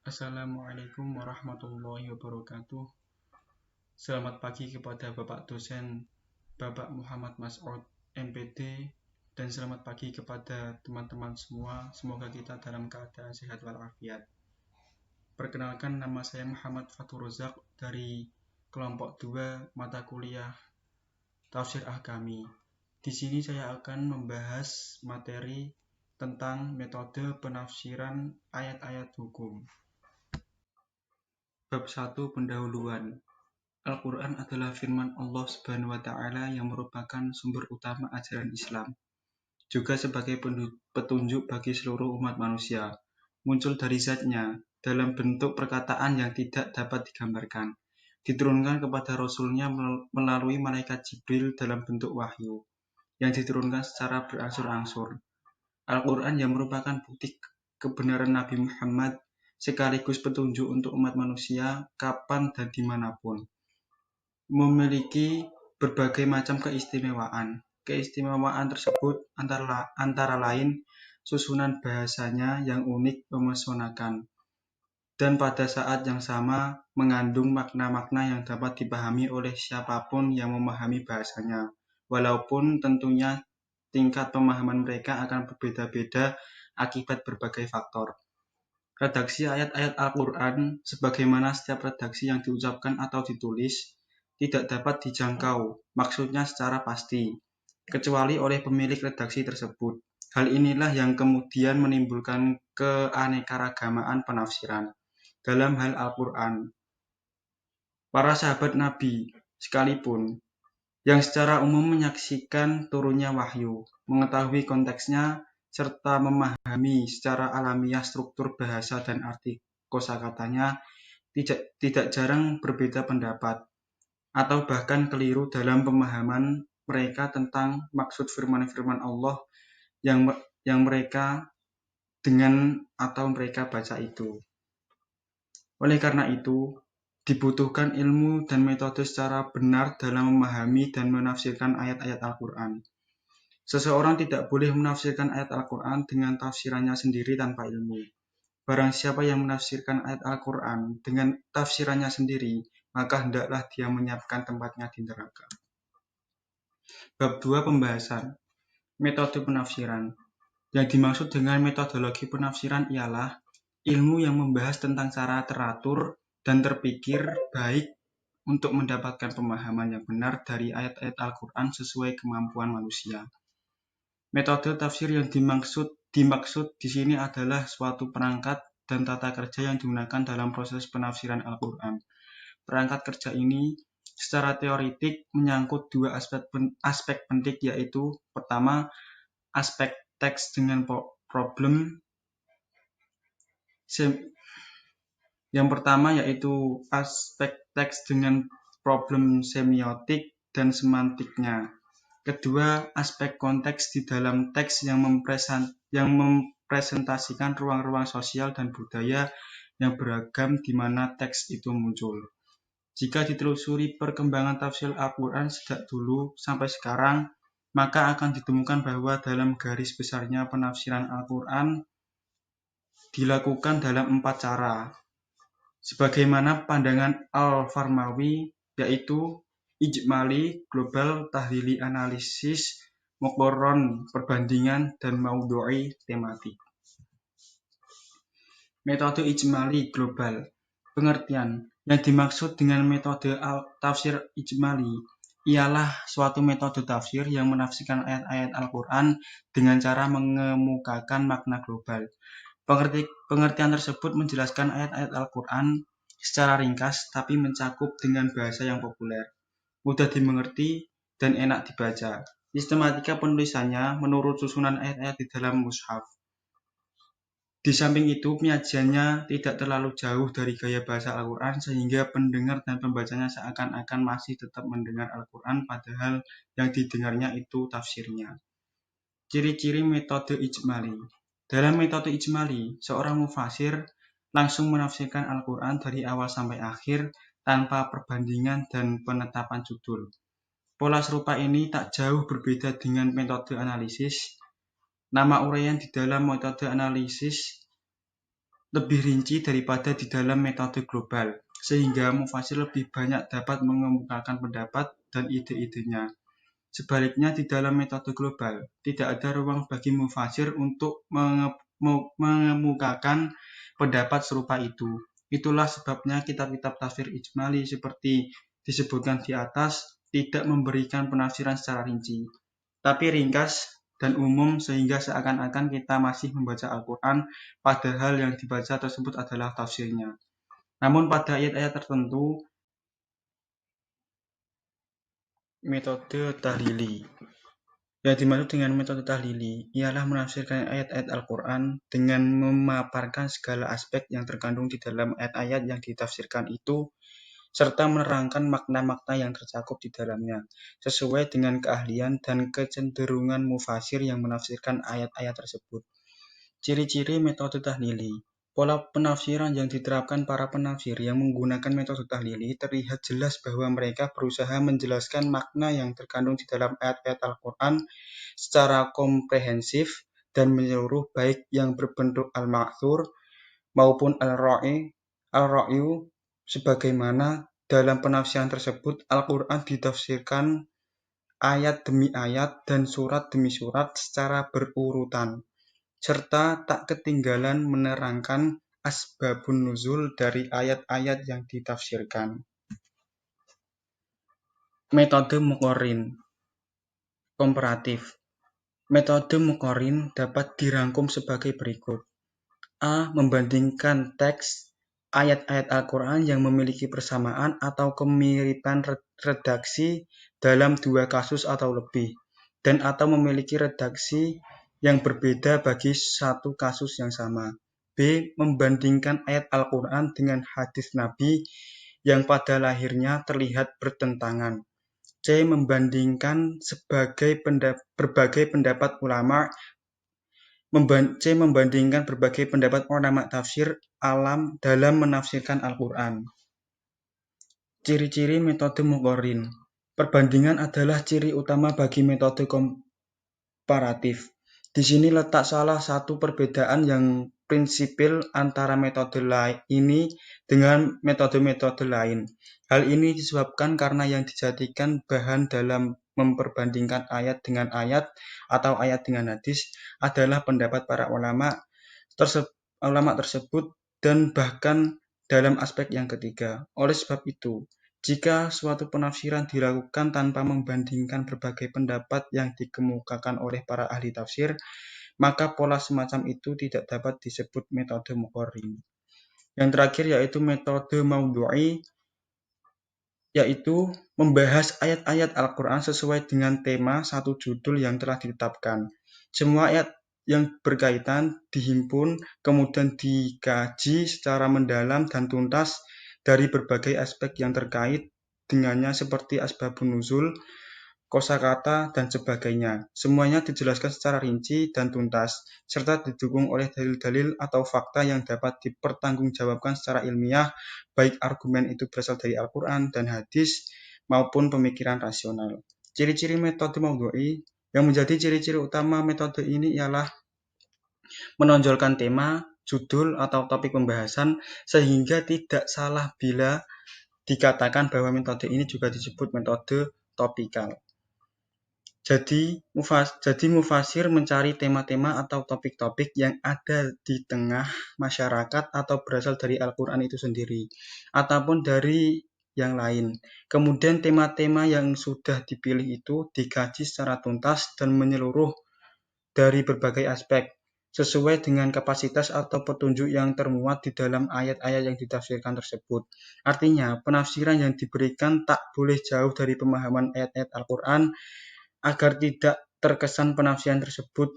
Assalamualaikum warahmatullahi wabarakatuh. Selamat pagi kepada Bapak dosen Bapak Muhammad Mas'ud MPD, dan selamat pagi kepada teman-teman semua. Semoga kita dalam keadaan sehat walafiat. Perkenalkan, nama saya Muhammad Fatur Rozak dari kelompok 2 mata kuliah Tafsir Ahkami. Di sini saya akan membahas materi tentang metode penafsiran ayat-ayat hukum. Bab 1. Pendahuluan. Al-Quran adalah firman Allah Subhanahu wa Ta'ala yang merupakan sumber utama ajaran Islam, juga sebagai petunjuk bagi seluruh umat manusia. Muncul dari zatnya dalam bentuk perkataan yang tidak dapat digambarkan, diturunkan kepada Rasulnya melalui malaikat Jibril dalam bentuk wahyu, yang diturunkan secara berangsur-angsur. Al-Quran yang merupakan bukti kebenaran Nabi Muhammad, sekaligus petunjuk untuk umat manusia kapan dan dimanapun. Memiliki berbagai macam keistimewaan. Keistimewaan tersebut antara lain susunan bahasanya yang unik memesonakan, dan pada saat yang sama mengandung makna-makna yang dapat dipahami oleh siapapun yang memahami bahasanya, walaupun tentunya tingkat pemahaman mereka akan berbeda-beda akibat berbagai faktor. Redaksi ayat-ayat Al-Quran, sebagaimana setiap redaksi yang diucapkan atau ditulis, tidak dapat dijangkau maksudnya secara pasti, kecuali oleh pemilik redaksi tersebut. Hal inilah yang kemudian menimbulkan keanekaragamaan penafsiran dalam hal Al-Quran. Para sahabat Nabi sekalipun, yang secara umum menyaksikan turunnya wahyu, mengetahui konteksnya, serta memahami secara alamiah struktur bahasa dan arti kosakatanya, tidak jarang berbeda pendapat, atau bahkan keliru dalam pemahaman mereka tentang maksud firman-firman Allah yang mereka dengan atau mereka baca itu. Oleh karena itu, dibutuhkan ilmu dan metode secara benar dalam memahami dan menafsirkan ayat-ayat Al-Quran. Seseorang tidak boleh menafsirkan ayat Al-Quran dengan tafsirannya sendiri tanpa ilmu. Barang siapa yang menafsirkan ayat Al-Quran dengan tafsirannya sendiri, maka hendaklah dia menyiapkan tempatnya di neraka. Bab 2. Pembahasan metode penafsiran. Yang dimaksud dengan metodologi penafsiran ialah ilmu yang membahas tentang cara teratur dan terpikir baik untuk mendapatkan pemahaman yang benar dari ayat-ayat Al-Quran sesuai kemampuan manusia. Metode tafsir yang dimaksud di sini adalah suatu perangkat dan tata kerja yang digunakan dalam proses penafsiran Al-Quran. Perangkat kerja ini secara teoritik menyangkut dua aspek penting, yaitu pertama, aspek teks dengan problem. Yang pertama yaitu aspek teks dengan problem semiotik dan semantiknya. Kedua, aspek konteks di dalam teks yang mempresentasikan ruang-ruang sosial dan budaya yang beragam di mana teks itu muncul. Jika ditelusuri perkembangan tafsir Al-Quran sejak dulu sampai sekarang, maka akan ditemukan bahwa dalam garis besarnya penafsiran Al-Quran dilakukan dalam 4 cara. Sebagaimana pandangan Al-Farmawi, yaitu ijmali, global, tahlili analisis, muqarron, perbandingan, dan maudhu'i, tematik. Metode ijmali global. Pengertian. Yang dimaksud dengan metode tafsir ijmali ialah suatu metode tafsir yang menafsirkan ayat-ayat Al-Quran dengan cara mengemukakan makna global. Pengertian tersebut menjelaskan ayat-ayat Al-Quran secara ringkas tapi mencakup dengan bahasa yang populer, mudah dimengerti, dan enak dibaca. Sistematika penulisannya menurut susunan ayat-ayat di dalam mushaf. Di samping itu, penyajiannya tidak terlalu jauh dari gaya bahasa Al-Quran sehingga pendengar dan pembacanya seakan-akan masih tetap mendengar Al-Quran padahal yang didengarnya itu tafsirnya. Ciri-ciri metode ijmali. Dalam metode ijmali, seorang mufasir langsung menafsirkan Al-Quran dari awal sampai akhir tanpa perbandingan dan penetapan judul. Pola serupa ini tak jauh berbeda dengan metode analisis. Nama uraian di dalam metode analisis lebih rinci daripada di dalam metode global, sehingga mufasir lebih banyak dapat mengemukakan pendapat dan ide-idenya. Sebaliknya, di dalam metode global, tidak ada ruang bagi mufasir untuk mengemukakan pendapat serupa itu. Itulah sebabnya kitab-kitab tafsir ijmali seperti disebutkan di atas tidak memberikan penafsiran secara rinci, tapi ringkas dan umum sehingga seakan-akan kita masih membaca Al-Quran, padahal yang dibaca tersebut adalah tafsirnya. Namun pada ayat-ayat tertentu, metode tahlili. Yang dimaksud dengan metode tahlili ialah menafsirkan ayat-ayat Al-Quran dengan memaparkan segala aspek yang terkandung di dalam ayat-ayat yang ditafsirkan itu, serta menerangkan makna-makna yang tercakup di dalamnya, sesuai dengan keahlian dan kecenderungan mufasir yang menafsirkan ayat-ayat tersebut. Ciri-ciri metode tahlili. Pola penafsiran yang diterapkan para penafsir yang menggunakan metode tahlili terlihat jelas bahwa mereka berusaha menjelaskan makna yang terkandung di dalam ayat-ayat Al-Quran secara komprehensif dan menyeluruh, baik yang berbentuk al-ma'thur maupun al-ra'yu, sebagaimana dalam penafsiran tersebut Al-Quran ditafsirkan ayat demi ayat dan surat demi surat secara berurutan, serta tak ketinggalan menerangkan asbabun nuzul dari ayat-ayat yang ditafsirkan. Metode muqarrin komparatif. Metode muqarrin dapat dirangkum sebagai berikut. A. Membandingkan teks ayat-ayat Al-Quran yang memiliki persamaan atau kemiripan redaksi dalam dua kasus atau lebih, dan atau memiliki redaksi yang berbeda bagi satu kasus yang sama. B. Membandingkan ayat Al-Quran dengan hadis Nabi yang pada lahirnya terlihat bertentangan. C. Membandingkan berbagai pendapat ulama tafsir alam dalam menafsirkan Al-Quran. Ciri-ciri metode muqarrin. Perbandingan adalah ciri utama bagi metode komparatif. Di sini letak salah satu perbedaan yang prinsipil antara metode ini dengan metode-metode lain. Hal ini disebabkan karena yang dijadikan bahan dalam memperbandingkan ayat dengan ayat atau ayat dengan hadis adalah pendapat para ulama tersebut dan bahkan dalam aspek yang ketiga. Oleh sebab itu, jika suatu penafsiran dilakukan tanpa membandingkan berbagai pendapat yang dikemukakan oleh para ahli tafsir, maka pola semacam itu tidak dapat disebut metode muqarrin. Yang terakhir yaitu metode maudhu'i, yaitu membahas ayat-ayat Al-Quran sesuai dengan tema satu judul yang telah ditetapkan. Semua ayat yang berkaitan dihimpun, kemudian dikaji secara mendalam dan tuntas dari berbagai aspek yang terkait dengannya seperti asbabun nuzul, kosakata, dan sebagainya. Semuanya dijelaskan secara rinci dan tuntas, serta didukung oleh dalil-dalil atau fakta yang dapat dipertanggungjawabkan secara ilmiah, baik argumen itu berasal dari Al-Quran dan hadis maupun pemikiran rasional. Ciri-ciri metode maudhu'i. Yang menjadi ciri-ciri utama metode ini ialah menonjolkan tema, judul, atau topik pembahasan, sehingga tidak salah bila dikatakan bahwa metode ini juga disebut metode topikal. Jadi mufasir mencari tema-tema atau topik-topik yang ada di tengah masyarakat atau berasal dari Al-Quran itu sendiri, ataupun dari yang lain. Kemudian tema-tema yang sudah dipilih itu dikaji secara tuntas dan menyeluruh dari berbagai aspek, sesuai dengan kapasitas atau petunjuk yang termuat di dalam ayat-ayat yang ditafsirkan tersebut. Artinya, penafsiran yang diberikan tak boleh jauh dari pemahaman ayat-ayat Al-Quran, agar tidak terkesan penafsiran tersebut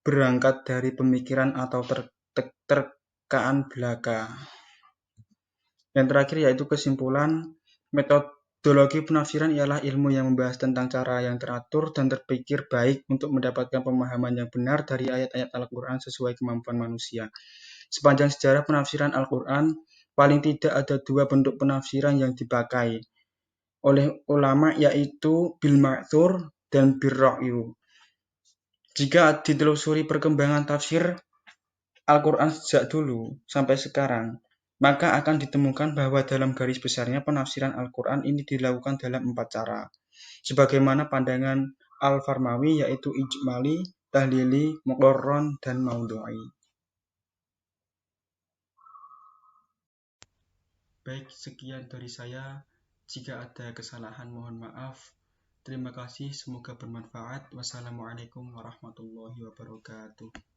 berangkat dari pemikiran atau terkaan belaka. Yang terakhir yaitu kesimpulan. Metodologi penafsiran ialah ilmu yang membahas tentang cara yang teratur dan terpikir baik untuk mendapatkan pemahaman yang benar dari ayat-ayat Al-Quran sesuai kemampuan manusia. Sepanjang sejarah penafsiran Al-Quran, paling tidak ada dua bentuk penafsiran yang dipakai oleh ulama, yaitu bil ma'thur dan bir ra'yu. Jika ditelusuri perkembangan tafsir Al-Quran sejak dulu sampai sekarang, maka akan ditemukan bahwa dalam garis besarnya penafsiran Al-Quran ini dilakukan dalam 4 cara. Sebagaimana pandangan Al-Farmawi yaitu ijmali, tahlili, muqarron, dan maudhu'i. Baik, sekian dari saya. Jika ada kesalahan mohon maaf. Terima kasih, semoga bermanfaat. Wassalamualaikum warahmatullahi wabarakatuh.